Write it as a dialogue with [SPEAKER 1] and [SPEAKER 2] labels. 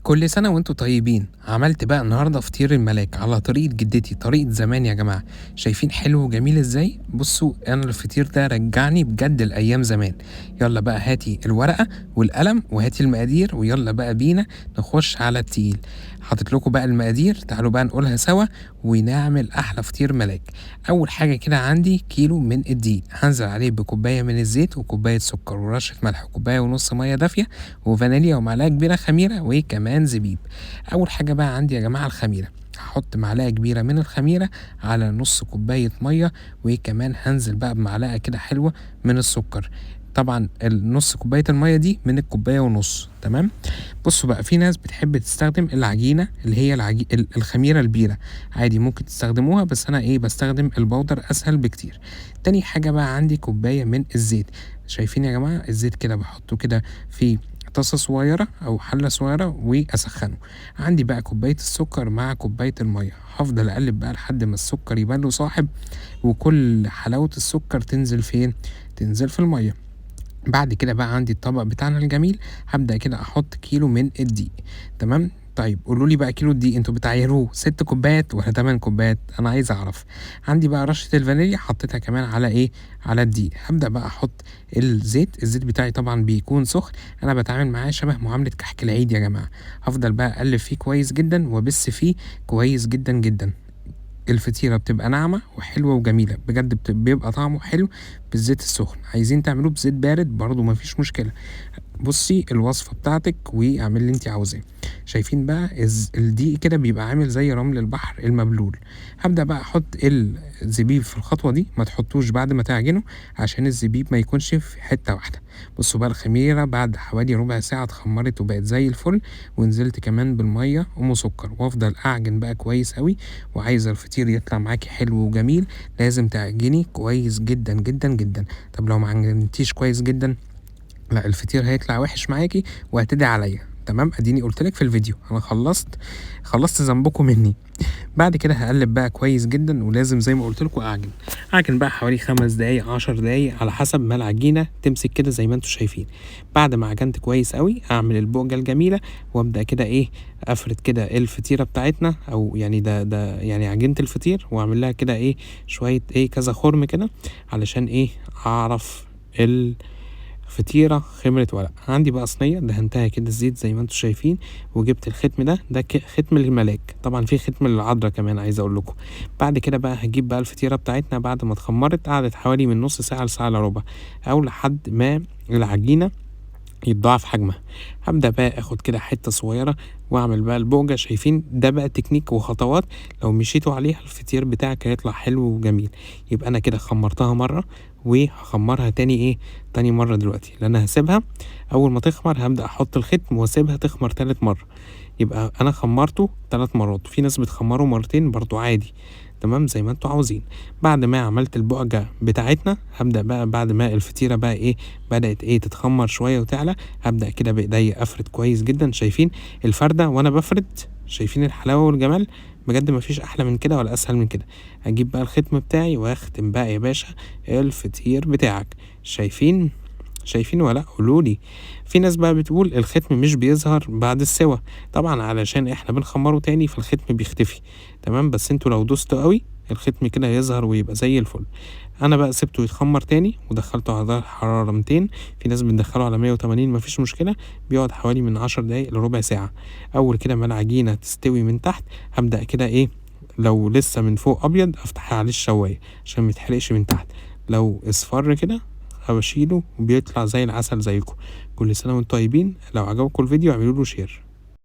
[SPEAKER 1] كل سنة وانتم طيبين. عملت بقى النهاردة فطير الملاك على طريقة جدتي، طريقة زمان يا جماعة. شايفين حلو وجميل ازاي؟ بصوا انا الفطير ده رجعني بجد لأيام زمان. يلا بقى هاتي الورقة والقلم وهاتي المقادير ويلا بقى بينا نخش على التقيل. حاطط لكم بقى المقادير، تعالوا بقى نقولها سوا ونعمل احلى فطير ملاك. اول حاجة كده عندي كيلو من الدقيق، هنزل عليه بكوباية من الزيت وكوباية سكر ورشة ملح وكوباية ونص مية دافية وفانيليا ومعلقة كبيرة خميرة وكمان زبيب. أول حاجة بقى عندي يا جماعة الخميرة، هحط معلقة كبيرة من الخميرة على نص كوباية مية، وكمان هنزل بقى بمعلقة كده حلوة من السكر. طبعا النص كوباية المية دي من الكوباية ونص. تمام. بصوا بقى في ناس بتحب تستخدم العجينة اللي هي الخميرة البيرة، عادي ممكن تستخدموها، بس أنا بستخدم البودر أسهل بكتير. تاني حاجة بقى عندي كوباية من الزيت. شايفين يا جماعة الزيت كده بحطه كده في طاسة صغيرة أو حلة صغيرة وأسخنه. عندي بقى كوباية السكر مع كوباية المية، هفضل أقلب بقى لحد ما السكر يبان له صاحب، وكل حلاوة السكر تنزل فين؟ تنزل في المية. بعد كده بقى عندي الطبق بتاعنا الجميل، هبدأ كده أحط كيلو من الدقيق. تمام. طيب قولوا لي بقى كيلو الدقيق انتوا بتعيروه 6 كوبايات ولا 8 كوبايات؟ انا عايز اعرف. عندي بقى رشة الفانيليا حطيتها كمان على على الدقيق. هبدأ بقى احط الزيت بتاعي طبعا بيكون سخن، انا بتعامل معاه شبه معاملة كحك العيد يا جماعة. هفضل بقى اقلب فيه كويس جدا وابس فيه كويس جدا جدا. الفطيرة بتبقى ناعمة وحلوة وجميلة بجد، بيبقى طعمه حلو بالزيت السخن. عايزين تعملوه بزيت بارد برضو مفيش مشكلة، بصي الوصفة بتاعتك واعمل اللي انت عاوزاه. شايفين بقى الدقيق كده بيبقى عامل زي رمل البحر المبلول. هبدأ بقى احط الزبيب في الخطوة دي، ما تحطوش بعد ما تعجنه عشان الزبيب ما يكونش في حتة واحدة. بصوا بقى الخميرة بعد حوالي ربع ساعة اتخمرت وبقت زي الفل، ونزلت كمان بالمية وسكر، وافضل اعجن بقى كويس قوي. وعايزة الفطير يطلع معاكي حلو وجميل لازم تعجني كويس جدا جدا جدا. طب لو ما عجنتيش كويس جدا، لا الفطير هيطلع وحش معاكي وهتدعي عليا. تمام، اديني قلتلك في الفيديو انا خلصت ذنبكم مني. بعد كده هقلب بقى كويس جدا، ولازم زي ما قلت لكم اعجن بقى حوالي 5 دقايق 10 دقايق على حسب ما العجينه تمسك كده زي ما انتم شايفين. بعد ما عجنت كويس قوي اعمل البوجه الجميله، وابدا كده افرد كده الفطيره بتاعتنا، او يعني ده يعني عجينه الفطير، واعمل لها كده شويه كذا خرم كده علشان اعرف فطيرة خمرت ورق. عندي بقى صينية دهنتها كده زيت زي ما انتم شايفين، وجبت الختم ده ختم الملاك، طبعا في ختم للعذراء كمان عايز اقول لكم. بعد كده بقى هجيب بقى الفطيرة بتاعتنا بعد ما اتخمرت، قعدت حوالي من نص ساعة لساعة الا ربع، او لحد ما العجينة يتضاعف حجمها. هبدأ بقى اخد كده حتة صغيرة واعمل بقى البوجة. شايفين ده بقى تكنيك وخطوات لو مشيتوا عليها الفطير بتاعك هيطلع حلو وجميل. يبقى انا كده خمرتها مرة وهخمرها تاني مرة دلوقتي، لان هسيبها اول ما تخمر هبدأ احط الختم واسيبها تخمر تالت مرة. يبقى انا خمرته 3 مرات، في ناس بتخمره مرتين برضو عادي. تمام زي ما انتوا عاوزين. بعد ما عملت البقجة بتاعتنا هبدأ بقى بعد ما الفطيرة بقى بدأت تتخمر شوية وتعلى، هبدأ كده بإيديا أفرد كويس جدا. شايفين الفردة وأنا بفرد؟ شايفين الحلاوة والجمال؟ بجد مفيش أحلى من كده ولا أسهل من كده. أجيب بقى الختم بتاعي وأختم بقى يا باشا الفطير بتاعك. شايفين ولا قولولي؟ في ناس بقى بتقول الختم مش بيظهر بعد السوا، طبعا علشان احنا بنخمره تاني فالختم بيختفي. تمام، بس انتوا لو دوستوا قوي الختم كده هيظهر ويبقى زي الفل. انا بقى سبته يتخمر تاني ودخلته على درجة حرارة 200، في ناس بتدخله على 180 مفيش مشكلة، بيقعد حوالي من 10 دقايق لربع ساعة. اول كده ما العجينة تستوي من تحت هبدأ كده لو لسه من فوق ابيض افتح عليه الشواية عشان ميتحرقش من تحت، لو اصفر كده بشيله وبيطلع زي العسل زيكم. كل سنة وانتم طيبين. لو عجبكم الفيديو اعملوا له شير.